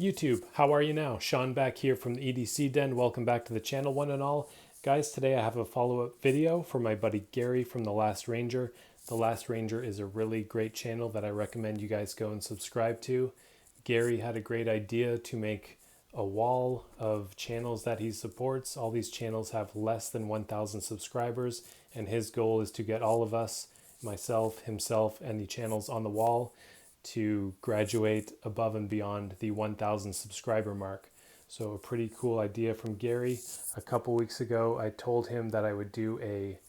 YouTube, how are you now? Sean back here from the EDC Den. Welcome back to the channel, one and all. Guys, today I have a follow-up video for my buddy Gary from The Last Ranger. The Last Ranger is a really great channel that I recommend you guys go and subscribe to. Gary had a great idea to make a wall of channels that he supports. All these channels have less than 1,000 subscribers, and his goal is to get all of us, myself, himself, and the channels on the wall to graduate above and beyond the 1,000 subscriber mark. So a pretty cool idea from Gary. A couple weeks ago, I told him that I would do a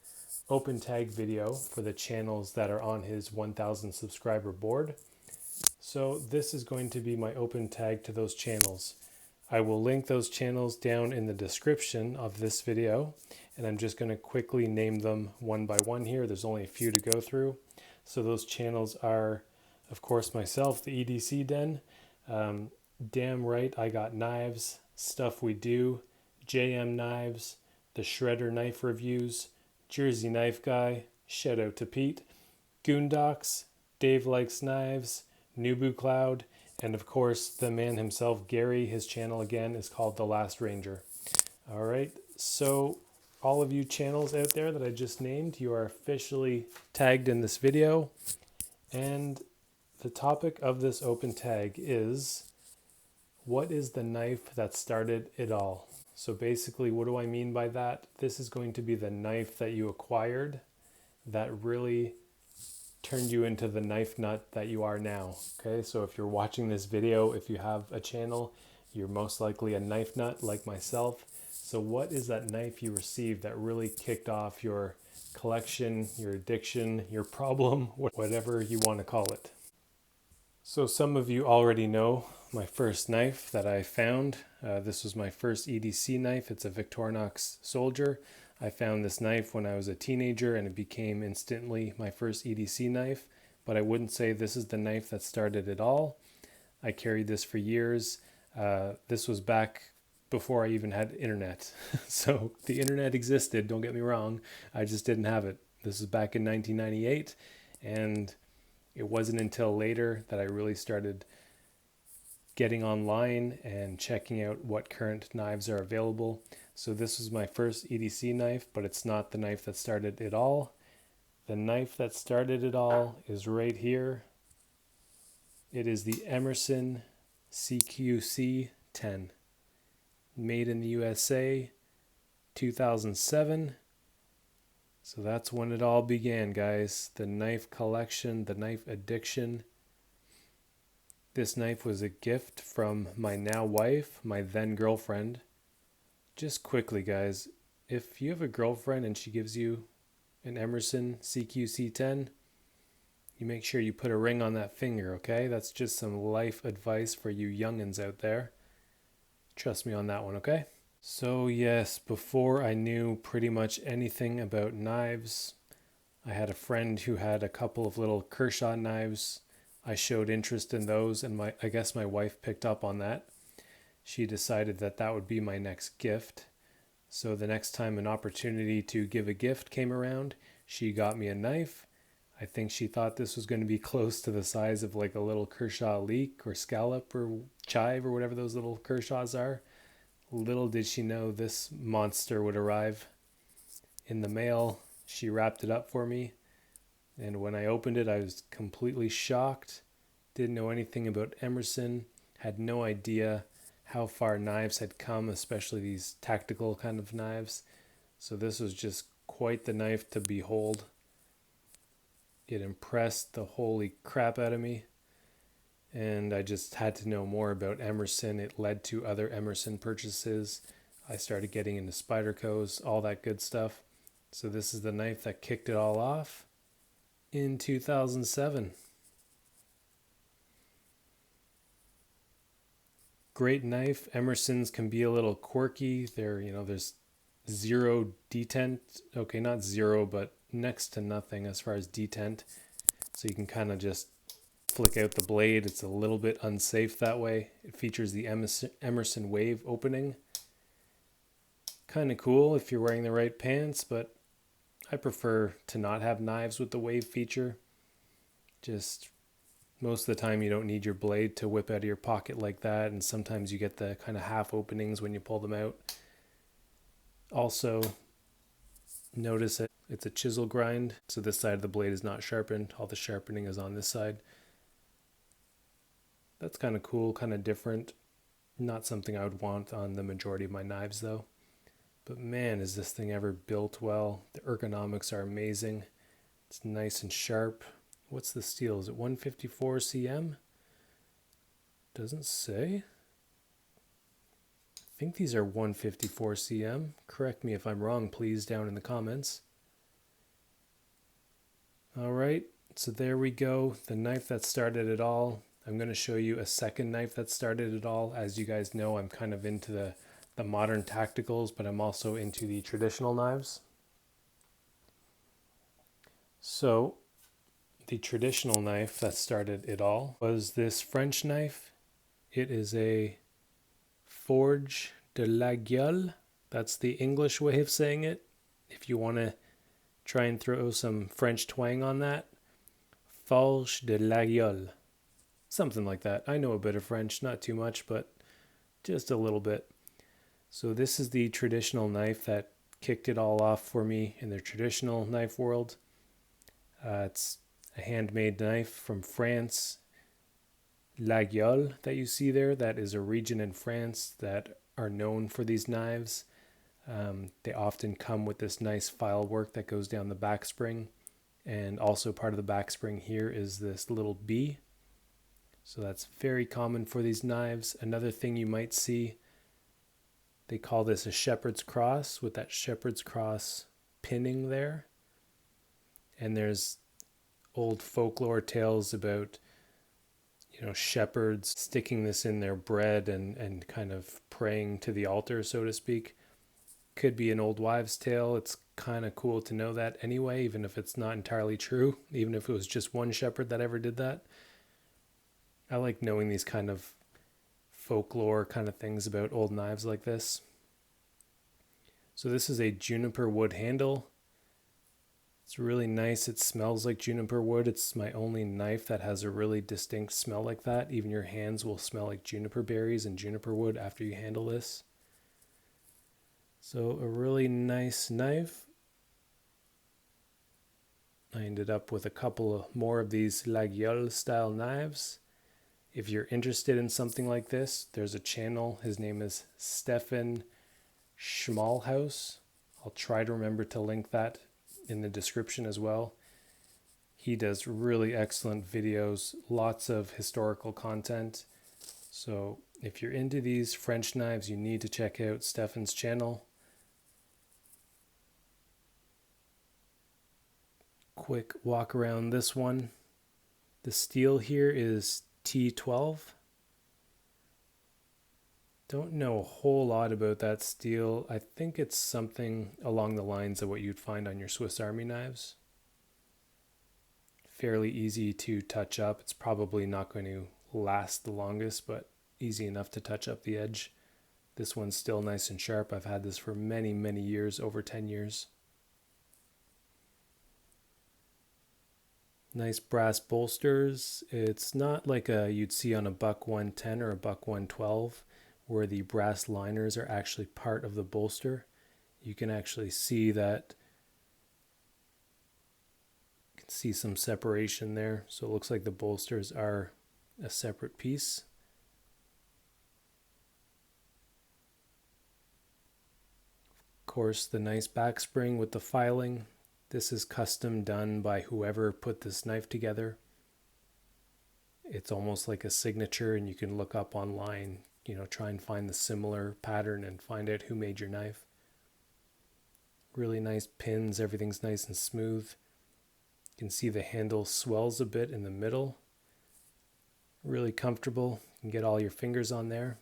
open tag video for the channels that are on his 1,000 subscriber board. So this is going to be my open tag to those channels. I will link those channels down in the description of this video, and I'm just going to quickly name them one by one here. There's only a few to go through. So those channels are, of course, myself, the EDC Den, Damn Right I Got Knives, Stuff We Do, JM Knives, The Shredder Knife Reviews, Jersey Knife Guy, Shout Out to Pete, Goondocks, Dave Likes Knives, nebuQloud, and of course the man himself, Gary. His channel again is called The Last Ranger. All right, so all of you channels out there that I just named, you are officially tagged in this video, and the topic of this open tag is, what is the knife that started it all? So basically, what do I mean by that? This is going to be the knife that you acquired that really turned you into the knife nut that you are now. Okay, so if you're watching this video, if you have a channel, you're most likely a knife nut like myself. So what is that knife you received that really kicked off your collection, your addiction, your problem, whatever you want to call it? So some of you already know my first knife that I found. This was my first EDC knife. It's a Victorinox Soldier. I found this knife when I was a teenager, and it became instantly my first EDC knife. But I wouldn't say this is the knife that started it all. I carried this for years. This was back before I even had internet. So the internet existed, don't get me wrong. I just didn't have it. This was back in 1998, and it wasn't until later that I really started getting online and checking out what current knives are available. So this was my first EDC knife, but it's not the knife that started it all. The knife that started it all is right here. It is the Emerson CQC 10, made in the USA, 2007. So that's when it all began, guys. The knife collection, the knife addiction. This knife was a gift from my now wife, my then girlfriend. Just quickly, guys, if you have a girlfriend and she gives you an Emerson CQC 10, you make sure you put a ring on that finger, okay? That's just some life advice for you youngins out there. Trust me on that one, okay? So yes, before I knew pretty much anything about knives, I had a friend who had a couple of little Kershaw knives. I showed interest in those, and I guess my wife picked up on that. She decided that that would be my next gift. So the next time an opportunity to give a gift came around, she got me a knife. I think she thought this was going to be close to the size of like a little Kershaw leek or scallop or chive or whatever those little Kershaws are. Little did she know this monster would arrive in the mail. She wrapped it up for me, and when I opened it, I was completely shocked. Didn't know anything about Emerson, had no idea how far knives had come, especially these tactical kind of knives. So this was just quite the knife to behold. It impressed the holy crap out of me, and I just had to know more about Emerson. It led to other Emerson purchases. I started getting into Spyderco's, all that good stuff. So this is the knife that kicked it all off in 2007. Great knife. Emerson's can be a little quirky. There's zero detent. Okay, not zero, but next to nothing as far as detent. So you can kind of just flick out the blade. It's a little bit unsafe that way. It features the Emerson wave opening. Kind of cool if you're wearing the right pants, but I prefer to not have knives with the wave feature. Just Most of the time you don't need your blade to whip out of your pocket like that, and sometimes you get the kind of half openings when you pull them out. Also, notice that it's a chisel grind, so this side of the blade is not sharpened. All the sharpening is on this side. That's kind of cool, kind of different. Not something I would want on the majority of my knives though. But man, is this thing ever built well. The ergonomics are amazing. It's nice and sharp. What's the steel? Is it 154 cm? Doesn't say. I think these are 154 cm. Correct me if I'm wrong, please, down in the comments. Alright, so there we go. The knife that started it all. I'm going to show you a second knife that started it all. As you guys know, I'm kind of into the modern tacticals, but I'm also into the traditional knives. So, the traditional knife that started it all was this French knife. It is a Forge de Laguiole. That's the English way of saying it. If you want to try and throw some French twang on that. Forge de Laguiole. Something like that. I know a bit of French, not too much, but just a little bit. So this is the traditional knife that kicked it all off for me in the traditional knife world. It's a handmade knife from France. Laguiole that you see there, that is a region in France that are known for these knives. They often come with this nice file work that goes down the back spring. And also part of the back spring here is this little bee. So that's very common for these knives. Another thing you might see, they call this a shepherd's cross, with that shepherd's cross pinning there. And there's old folklore tales about, shepherds sticking this in their bread and kind of praying to the altar, so to speak. Could be an old wives' tale. It's kind of cool to know that anyway, even if it's not entirely true, even if it was just one shepherd that ever did that. I like knowing these kind of folklore kind of things about old knives like this. So this is a juniper wood handle. It's really nice. It smells like juniper wood. It's my only knife that has a really distinct smell like that. Even your hands will smell like juniper berries and juniper wood after you handle this. So a really nice knife. I ended up with a couple more of these Laguiole style knives. If you're interested in something like this, there's a channel. His name is Stefan Schmalhaus. I'll try to remember to link that in the description as well. He does really excellent videos, lots of historical content. So if you're into these French knives, you need to check out Stefan's channel. Quick walk around this one. The steel here is T12. Don't know a whole lot about that steel. I think it's something along the lines of what you'd find on your Swiss Army knives. Fairly easy to touch up. It's probably not going to last the longest, but easy enough to touch up the edge. This one's still nice and sharp. I've had this for many, many years, over 10 years. Nice brass bolsters. It's not like you'd see on a buck 110 or a buck 112 where the brass liners are actually part of the bolster. You can actually see that. You can see some separation there. So it looks like the bolsters are a separate piece. Of course, the nice back spring with the filing. This is custom done by whoever put this knife together. It's almost like a signature, and you can look up online, try and find the similar pattern and find out who made your knife. Really nice pins, everything's nice and smooth. You can see the handle swells a bit in the middle. Really comfortable. You can get all your fingers on there.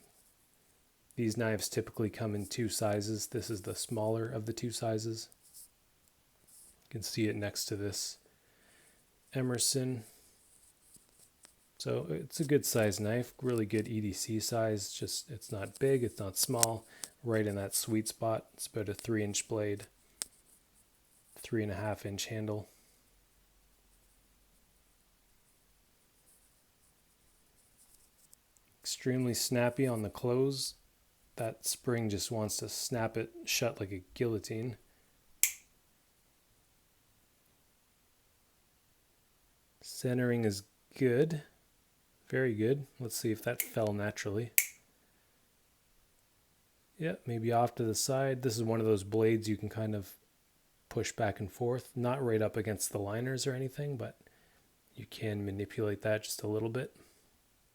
These knives typically come in two sizes. This is the smaller of the two sizes. You can see it next to this Emerson. So it's a good size knife, really good EDC size. Just it's not big, it's not small, right in that sweet spot. It's about a 3-inch blade, 3.5-inch handle. Extremely snappy on the close. That spring just wants to snap it shut like a guillotine. Centering is good. Very good. Let's see if that fell naturally. Yeah, maybe off to the side. This is one of those blades you can kind of push back and forth. Not right up against the liners or anything, but you can manipulate that just a little bit.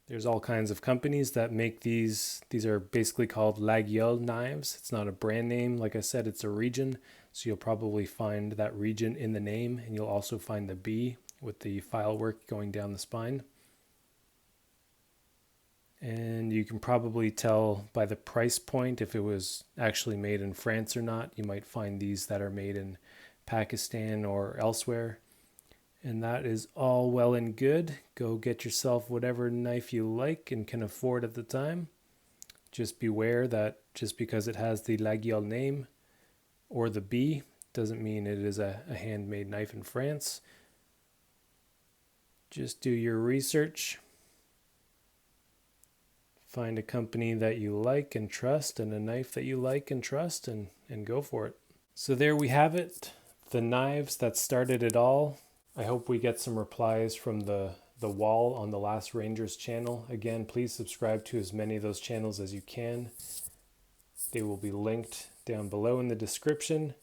There's all kinds of companies that make these. These are basically called Laguiole knives. It's not a brand name. Like I said, it's a region. So you'll probably find that region in the name, and you'll also find the B with the file work going down the spine. And you can probably tell by the price point if it was actually made in France or not. You might find these that are made in Pakistan or elsewhere. And that is all well and good. Go get yourself whatever knife you like and can afford at the time. Just beware that just because it has the Laguiole name or the B doesn't mean it is a handmade knife in France. Just do your research. Find a company that you like and trust and a knife that you like and trust and go for it. So there we have it. The knives that started it all. I hope we get some replies from the wall on the Last Ranger's channel. Again, please subscribe to as many of those channels as you can. They will be linked down below in the description.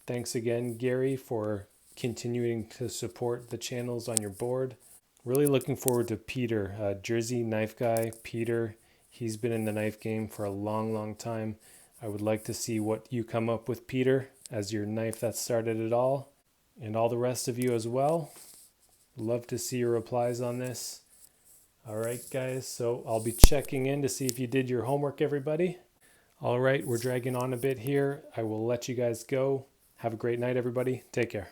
Thanks again, Gary, for continuing to support the channels on your board. Really looking forward to Peter, Jersey knife guy, Peter. He's been in the knife game for a long time. I would like to see what you come up with, Peter, as your knife that started it all. And all the rest of you as well. Love to see your replies on this. All right, guys, so I'll be checking in to see if you did your homework, everybody. All right, we're dragging on a bit here. I will let you guys go. Have a great night, everybody. Take care.